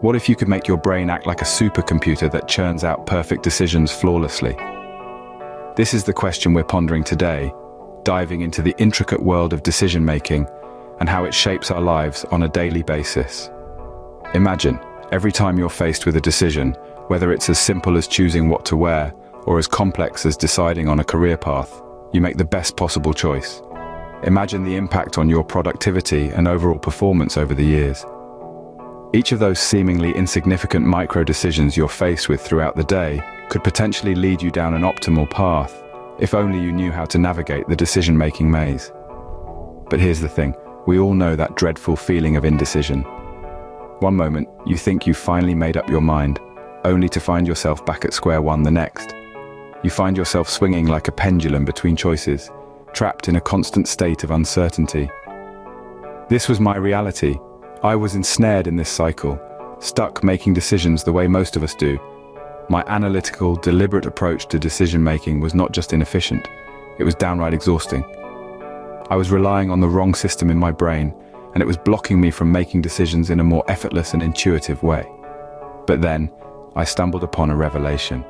What if you could make your brain act like a supercomputer that churns out perfect decisions flawlessly? This is the question we're pondering today, diving into the intricate world of decision-making and how it shapes our lives on a daily basis. Imagine, every time you're faced with a decision, whether it's as simple as choosing what to wear or as complex as deciding on a career path, you make the best possible choice. Imagine the impact on your productivity and overall performance over the years. Each of those seemingly insignificant micro-decisions you're faced with throughout the day could potentially lead you down an optimal path, if only you knew how to navigate the decision-making maze. But here's the thing, we all know that dreadful feeling of indecision. One moment, you think you've finally made up your mind, only to find yourself back at square one the next. You find yourself swinging like a pendulum between choices, trapped in a constant state of uncertainty. This was my reality. I was ensnared in this cycle, stuck making decisions the way most of us do. My analytical, deliberate approach to decision-making was not just inefficient, it was downright exhausting. I was relying on the wrong system in my brain, and it was blocking me from making decisions in a more effortless and intuitive way. But then, I stumbled upon a revelation.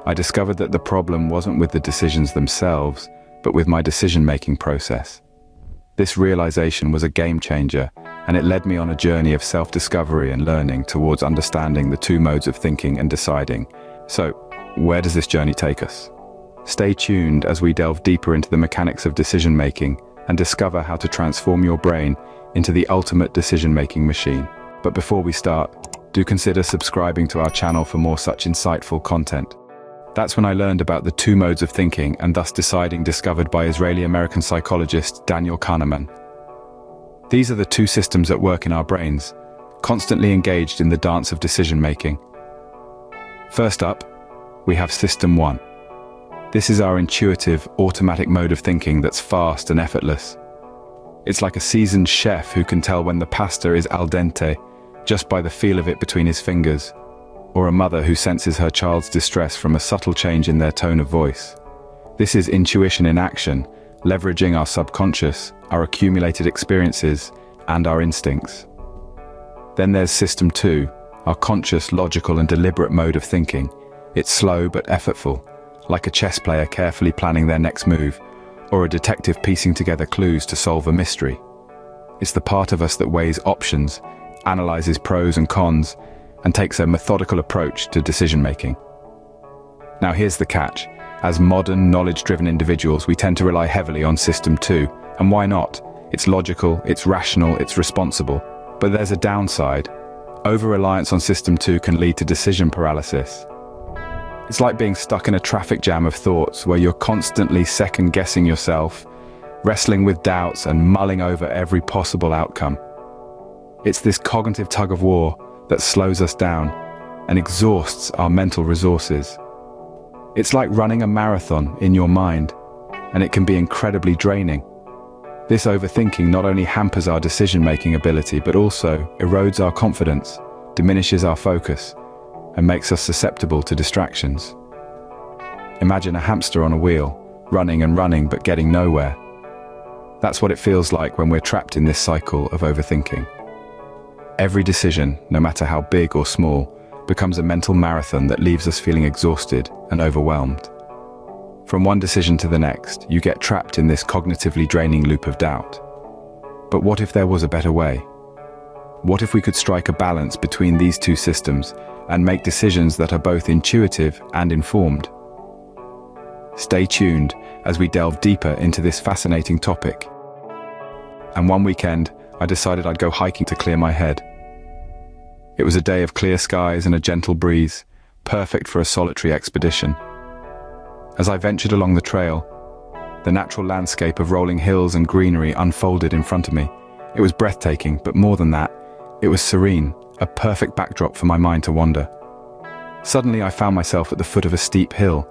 I discovered that the problem wasn't with the decisions themselves, but with my decision-making process. This realization was a game changer, and it led me on a journey of self-discovery and learning towards understanding the two modes of thinking and deciding. So, where does this journey take us? Stay tuned as we delve deeper into the mechanics of decision-making and discover how to transform your brain into the ultimate decision-making machine. But before we start, do consider subscribing to our channel for more such insightful content. That's when I learned about the two modes of thinking and thus deciding discovered by Israeli-American psychologist Daniel Kahneman. These are the two systems at work in our brains, constantly engaged in the dance of decision-making. First up, we have System 1. This is our intuitive, automatic mode of thinking that's fast and effortless. It's like a seasoned chef who can tell when the pasta is al dente just by the feel of it between his fingers, or a mother who senses her child's distress from a subtle change in their tone of voice. This is intuition in action, leveraging our subconscious, our accumulated experiences, and our instincts. Then there's System 2, our conscious, logical, and deliberate mode of thinking. It's slow but effortful, like a chess player carefully planning their next move, or a detective piecing together clues to solve a mystery. It's the part of us that weighs options, analyzes pros and cons, and takes a methodical approach to decision-making. Now here's the catch. As modern, knowledge-driven individuals, we tend to rely heavily on System 2. And why not? It's logical, it's rational, it's responsible. But there's a downside. Over-reliance on System 2 can lead to decision paralysis. It's like being stuck in a traffic jam of thoughts where you're constantly second-guessing yourself, wrestling with doubts and mulling over every possible outcome. It's this cognitive tug-of-war that slows us down and exhausts our mental resources. It's like running a marathon in your mind, and it can be incredibly draining. This overthinking not only hampers our decision-making ability, but also erodes our confidence, diminishes our focus, and makes us susceptible to distractions. Imagine a hamster on a wheel, running and running but getting nowhere. That's what it feels like when we're trapped in this cycle of overthinking. Every decision, no matter how big or small, becomes a mental marathon that leaves us feeling exhausted and overwhelmed. From one decision to the next, you get trapped in this cognitively draining loop of doubt. But what if there was a better way? What if we could strike a balance between these two systems and make decisions that are both intuitive and informed? Stay tuned as we delve deeper into this fascinating topic. And one weekend, I decided I'd go hiking to clear my head. It was a day of clear skies and a gentle breeze, perfect for a solitary expedition. As I ventured along the trail, the natural landscape of rolling hills and greenery unfolded in front of me. It was breathtaking, but more than that, it was serene, a perfect backdrop for my mind to wander. Suddenly I found myself at the foot of a steep hill.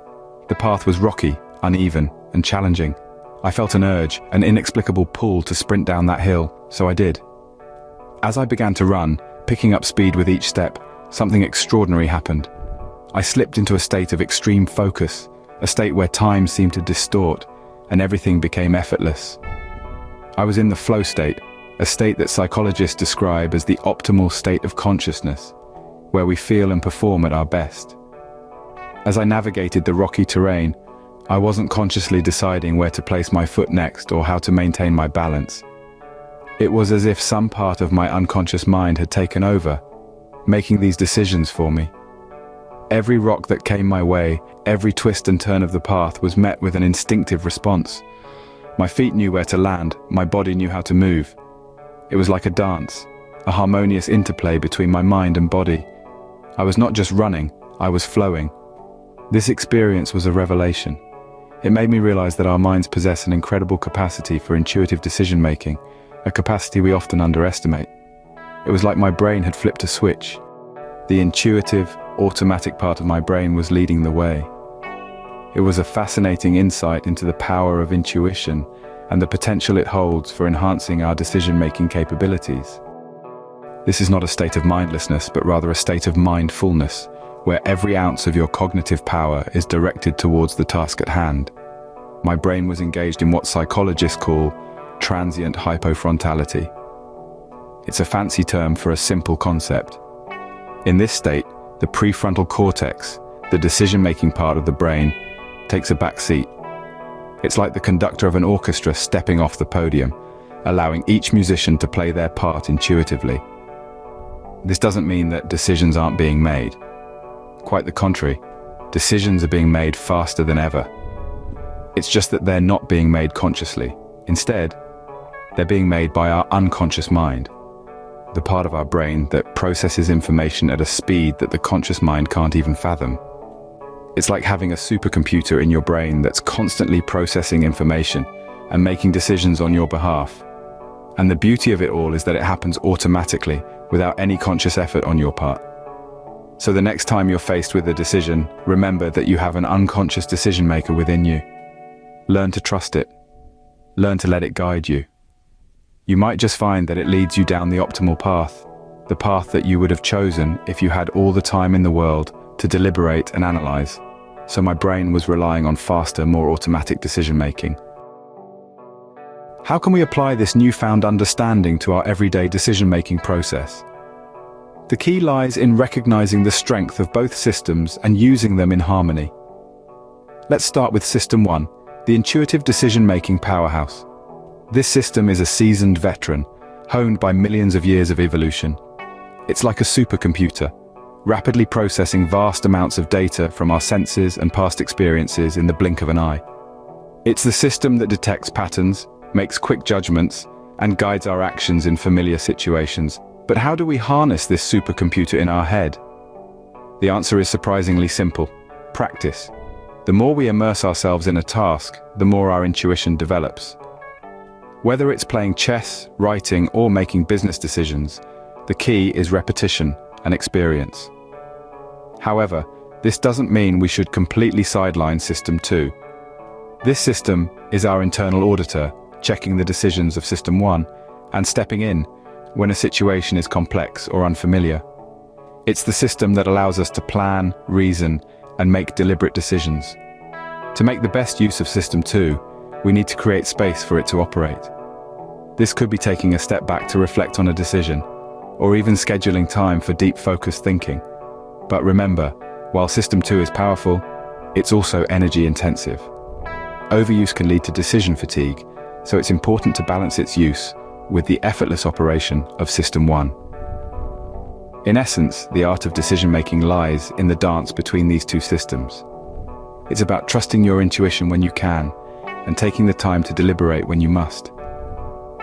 The path was rocky, uneven, and challenging. I felt an urge, an inexplicable pull to sprint down that hill, so I did. As I began to run, picking up speed with each step, something extraordinary happened. I slipped into a state of extreme focus, a state where time seemed to distort, and everything became effortless. I was in the flow state, a state that psychologists describe as the optimal state of consciousness. where we feel and perform at our best. As I navigated the rocky terrain, I wasn't consciously deciding where to place my foot next or how to maintain my balance. It was as if some part of my unconscious mind had taken over, making these decisions for me. Every rock that came my way, every twist and turn of the path was met with an instinctive response. My feet knew where to land, my body knew how to move. It was like a dance, a harmonious interplay between my mind and body. I was not just running, I was flowing. This experience was a revelation. It made me realize that our minds possess an incredible capacity for intuitive decision-making, a capacity we often underestimate. It was like my brain had flipped a switch. The intuitive, automatic part of my brain was leading the way. It was a fascinating insight into the power of intuition and the potential it holds for enhancing our decision-making capabilities. This is not a state of mindlessness, but rather a state of mindfulness, where every ounce of your cognitive power is directed towards the task at hand. My brain was engaged in what psychologists call transient hypofrontality. It's a fancy term for a simple concept. In this state, the prefrontal cortex, the decision-making part of the brain, takes a back seat. It's like the conductor of an orchestra stepping off the podium, allowing each musician to play their part intuitively. This doesn't mean that decisions aren't being made. Quite the contrary, decisions are being made faster than ever. It's just that they're not being made consciously. Instead, they're being made by our unconscious mind, the part of our brain that processes information at a speed that the conscious mind can't even fathom. It's like having a supercomputer in your brain that's constantly processing information and making decisions on your behalf. And the beauty of it all is that it happens automatically, without any conscious effort on your part. So the next time you're faced with a decision, remember that you have an unconscious decision maker within you. Learn to trust it. Learn to let it guide you. You might just find that it leads you down the optimal path, the path that you would have chosen if you had all the time in the world to deliberate and analyze. So my brain was relying on faster, more automatic decision-making. How can we apply this newfound understanding to our everyday decision-making process? The key lies in recognizing the strength of both systems and using them in harmony. Let's start with System 1, the intuitive decision-making powerhouse. This system is a seasoned veteran, honed by millions of years of evolution. It's like a supercomputer, rapidly processing vast amounts of data from our senses and past experiences in the blink of an eye. It's the system that detects patterns, makes quick judgments, and guides our actions in familiar situations. But how do we harness this supercomputer in our head? The answer is surprisingly simple: practice. The more we immerse ourselves in a task, the more our intuition develops. Whether it's playing chess, writing, or making business decisions, the key is repetition and experience. However, this doesn't mean we should completely sideline System 2. This system is our internal auditor, checking the decisions of System 1 and stepping in when a situation is complex or unfamiliar. It's the system that allows us to plan, reason, and make deliberate decisions. To make the best use of System 2, we need to create space for it to operate. This could be taking a step back to reflect on a decision, or even scheduling time for deep focused thinking. But remember, while System 2 is powerful, it's also energy intensive. Overuse can lead to decision fatigue, so it's important to balance its use with the effortless operation of System 1. In essence, the art of decision-making lies in the dance between these two systems. It's about trusting your intuition when you can, and taking the time to deliberate when you must.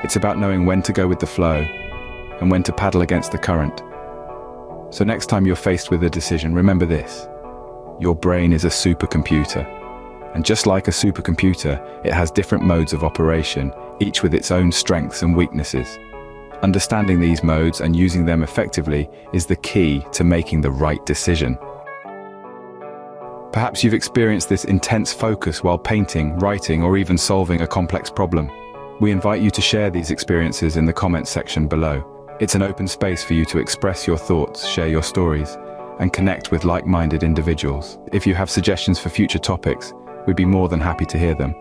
It's about knowing when to go with the flow, and when to paddle against the current. So next time you're faced with a decision, remember this: your brain is a supercomputer. And just like a supercomputer, it has different modes of operation, each with its own strengths and weaknesses. Understanding these modes and using them effectively is the key to making the right decision. Perhaps you've experienced this intense focus while painting, writing, or even solving a complex problem. We invite you to share these experiences in the comments section below. It's an open space for you to express your thoughts, share your stories, and connect with like-minded individuals. If you have suggestions for future topics, we'd be more than happy to hear them.